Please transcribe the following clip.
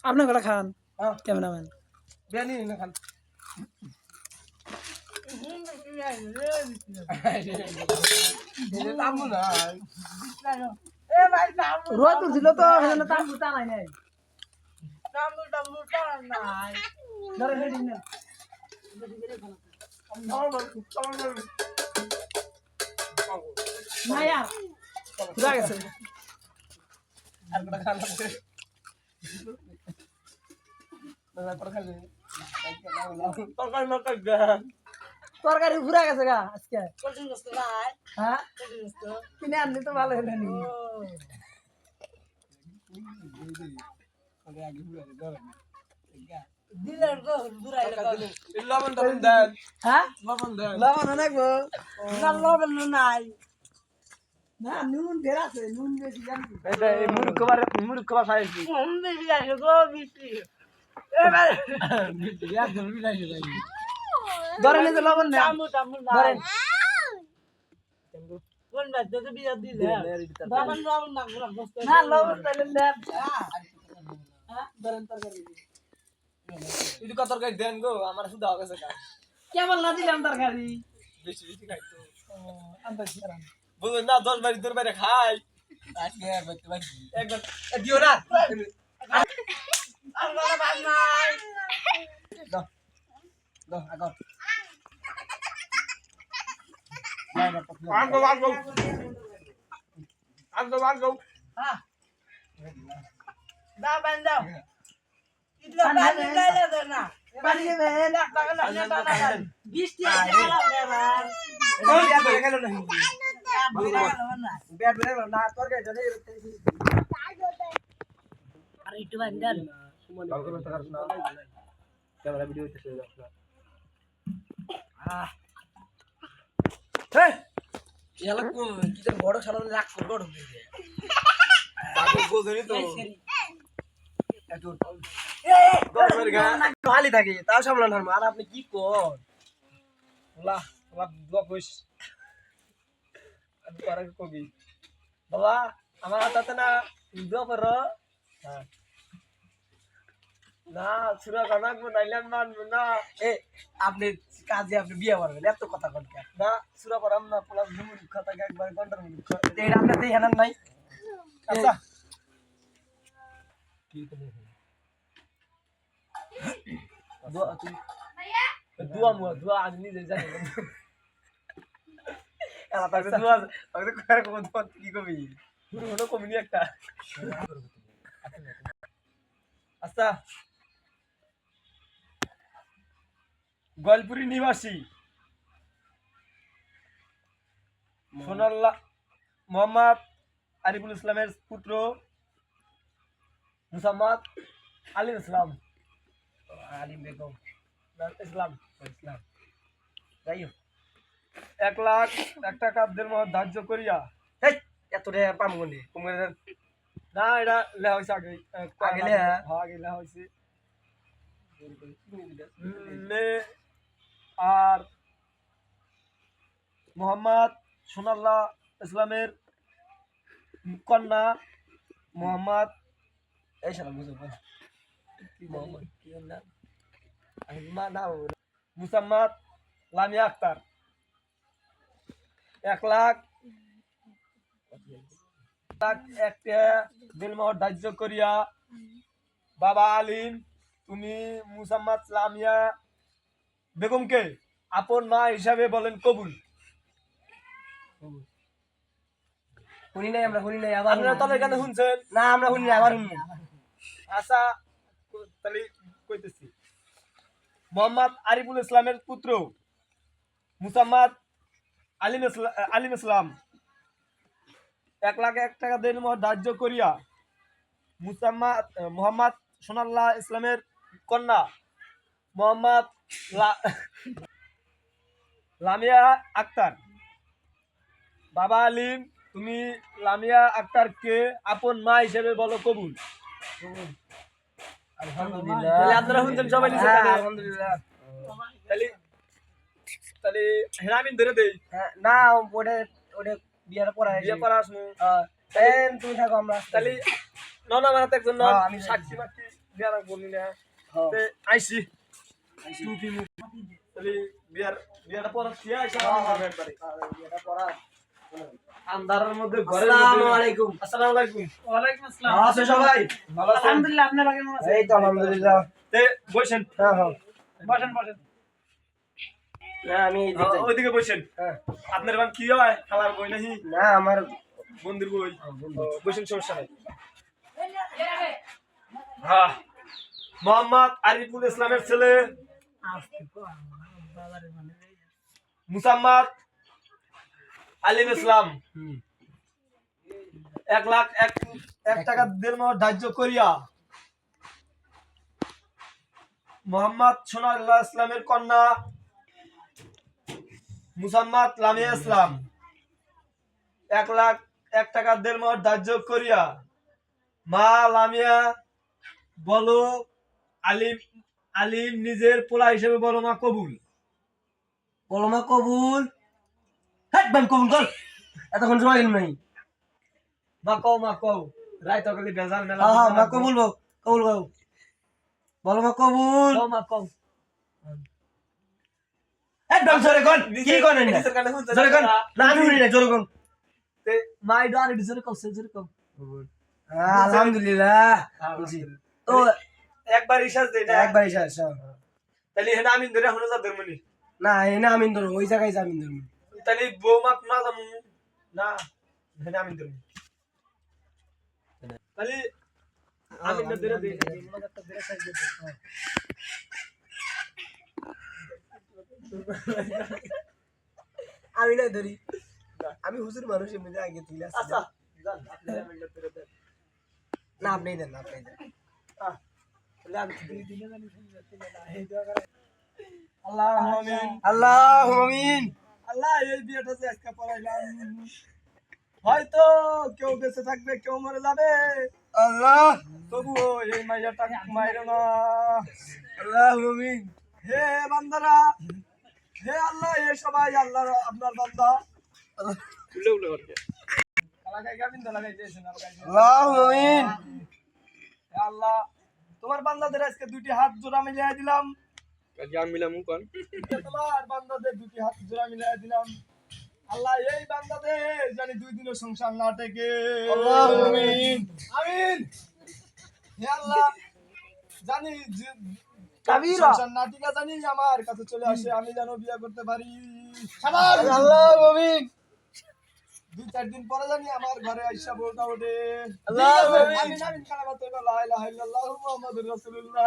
আপনি কটা খান ক্যামেরাম্যান বিরিয়ানি না খান রোদ উঠছিল তো সেজন্য তাম্বু টানাই নাই ধরে হেডি না না यार পুরা গেছে আর কটা খান লাগবে না পর খাবে তরকারি মাছ দেন তরকারি পুরা গেছে গা আজকে কোচিং করতে ভাই হ্যাঁ কোচিং করতে কিনে আনলি তো ভালো হলো নি আগে আগে পুরা দাও দিলের গো দুরাইলে গো লবণ টবণ দেন হ্যাঁ লবণ দেন লবণ অনেকবো না লবণ নাই না নুন ঢের আছে নুন বেশি জানি এটা এই মুরুক্ষ খাইছি মন বেশি আছে গো বেশি এবার একদম বিলাই যাই ধরে নিতে লবণ না টামু টামু ধরেন কোন বাদ তো বিয়া দিলে লবণ লবণ না গুলো বস্ত না লবণ তাহলে নেন হ্যাঁ ধরেন তরকারি ಇದು কত তরকারি দেন গো আমার শুধু হবে সেটা কেবল না দিলাম তরকারি বেশি বেশি খাইতো আনতে ছিলাম বুঝুন না 10 বাড়ি দূর বাইরে খাই আজকে করতে পারি একবার দিও না আর বড় ভাই নাই দাও দাও আগো আগো হ্যাঁ দাও বান দাও ইতলা পানি লাইলে দে না পানি নেবেন না টাকা না টাকা না 20 টাকা এবার ওই ব্যাট ধরে গেল না ব্যাট ধরে না তরকারি ধরে আর একটু বান দেন ক্যামেরা ভিডিও হইতেছে হেই ইয়ালা কোন কি যে বড় শালা রাখ করব ঢুকে বাবু গোজরি তো এত গরমের গা খালি থাকে তাও সামলান হারমা আর আপনি কি কোন আল্লাহ আল্লাহ ব্লক হইস আমি পারা কবি বাবা আমার হাতে না দোয়া পর হ্যাঁ না সুরা গানা নাইলাম না এ আপনি কাজে আপনি বিয়ে করবেন এত কথা কোন না সুরা পড়াম না প্লাস মুখ কথা একবার ঘন্টার মুখ এটা আপনি দেখেন নাই আচ্ছা কি তো দোয়া তুই দোয়া আজ নিজে জানি এলা তাকে দোয়া তাকে কয়ার কোন দোয়া কি কবি পুরো কমিনি একটা আচ্ছা গোয়ালপুরি নিবাসী সোনাল্লাহ মোহাম্মদ আরিফুল ইসলামের পুত্র মুসাম্মদ আলিম ইসলাম আলিম বেগম ইসলাম ইসলাম যাই হোক 1 লাখ 1 টাকা দেড় ধার্য করিয়া এত রে পামগনি না এটা লেখা হয়েছে আগে আগে লেখা হয়েছে আর মোহাম্মদ সোনাল্লাহ ইসলামের কন্যা মোহাম্মদ এই সালাম মুসাম্মদ লামিয়া আক্তার 1 লাখ 1 দিলমোহর ধার্য করিয়া বাবা আলিম তুমি মুসাম্মদ লামিয়া বেগমকে আপন মা হিসাবে বলেন কবুল শুনি নাই আমরা শুনি নাই আবার আপনারা তবে কেন শুনছেন না আমরা শুনি নাই আবার শুনি আচ্ছা তাহলে কইতেছি মোহাম্মদ আরিফুল ইসলামের পুত্র মুসাম্মদ আলিম ইসলাম 1 লাখ 1 টাকা দেড় ধার্য করিয়া মোহাম্মদ সোনাল্লাহ ইসলামের কন্যা মোহাম্মদ লামিয়া আক্তার বাবা আলিম তুমি লামিয়া আক্তারকে আপন মা হিসেবে বলো কবুল আলহামদুলিল্লাহ তাহলে আপনারা শুনছেন সবাই নিচে থাকে আলহামদুলিল্লাহ তাহলে তাহলে হেরামিন ধরে দেই না ওটা ওটা বিয়ার পড়া বিয়ে করা আসবো এন তুমি থাকো আমরা তাহলে ননা মারাতে একজন নন হ্যাঁ, আমি সাক্ষী মাক্ষী বিয়ার বলি না হ্যাঁ। তে আইসি টুপি মুখ তাহলে বিয়ারটা পরে কি আইসা একবারে এটা পড়া আন্ধারের মধ্যে ঘরে আসসালামু আলাইকুম আসসালামু আলাইকুম ওয়ালাইকুম আসসালাম ভালো আছো সবাই ভালো আছেন আলহামদুলিল্লাহ আপনারা কেমন আছেন এই তো আলহামদুলিল্লাহ তে বসেন হ্যাঁ হ্যাঁ বসেন বসেন না আমি এই দিকে যাই। ওইদিকে বসেন হ্যাঁ আপনার বান কি হয় খালার বই নাহি না আমার বন্ধুর বই ও, বসেন সমস্যা নাই হ্যাঁ মোহাম্মদ আরিফুল ইসলামের ছেলে মুসাম্মদ আলিম ইসলাম 1,01,000 টাকা দেড় ধার্য করিয়া মোহাম্মদ সোনাল্লাহ ইসলামের কন্যা মুসাম্মদ লামিয়া ইসলাম 1,01,000 টাকা দেড় ধার্য করিয়া মা লামিয়া বলো আলিম আলিম নিজের পোলা হিসেবে বলো মা কবুল বলো মা কবুল হ্যাঁ বাম কবুল কর এতক্ষণ সময় গেল নাই মা কও রায় তকালি বেজাল মেলা হ্যাঁ হ্যাঁ মা কবুল কবুল বলো মা কবুল মা কও একদম জোরে কোন কি কোন না নিজের কানে শুনতে জোরে কোন না আমি শুনি না জোরে কোন তে মাই ডার জোরে কও জোরে কও আলহামদুলিল্লাহ বুঝি তো একবার ইশাস দেই না একবার শেষ তাহলে হেনা আমিন ধরে হনো যা ধর্মনি না এনে আমিন ধরো ওই জায়গায় আমিন ধরো তাহলে বৌমা না জামু না হেনা আমিন ধরে তাহলে আমিন না ধরে দেই একটা ধরে সাইজ দে আমি না ধরি আমি হুজুর মানুষের মধ্যে আগে তুলে আসছি আচ্ছা জান আপনি আমিন না ধরে দেন না আপনি দেন তাহলে আমি দুই দিনে জানি এই জায়গা আল্লাহু আমিন আল্লাহু আমিন আল্লাহ এই বিয়েটা যে আজকে পড়াইলাম হয়তো কেউ বেঁচে থাকবে কেউ মরে যাবে আল্লাহ তবুও এই মাইয়াটা মাইরো না আল্লাহু আমিন হে বান্দারা হে আল্লাহ এই সবাই আল্লাহ আপনার বান্দা উলে উলে করকে লাগাই গাবিন তো লাগাই দিয়েছেন আল্লাহু আমিন হে আল্লাহ তোমার বান্দাদের আজকে দুটি হাত জোড়া মিলিয়ে দিলাম কাজে আমি মিলাম কোন তোমার বান্দাদের দুটি হাত জোড়া মিলিয়ে দিলাম আল্লাহ এই বান্দাদের জানি দুই দিনের সংসার না টেকে আল্লাহু আমিন আমিন হে আল্লাহ জানি কাবিরা। সংসার না টিকা জানি আমার কাছে চলে আসে আমি যেন বিয়ে করতে পারি আল্লাহু আমিন 2-4 দিন পরে জানি আমার ঘরে আইসা বলতা ওঠে আল্লাহু আমিন। আমিন আমিন কালামাত লা ইলাহা ইল্লাল্লাহু মুহাম্মাদুর রাসূলুল্লাহ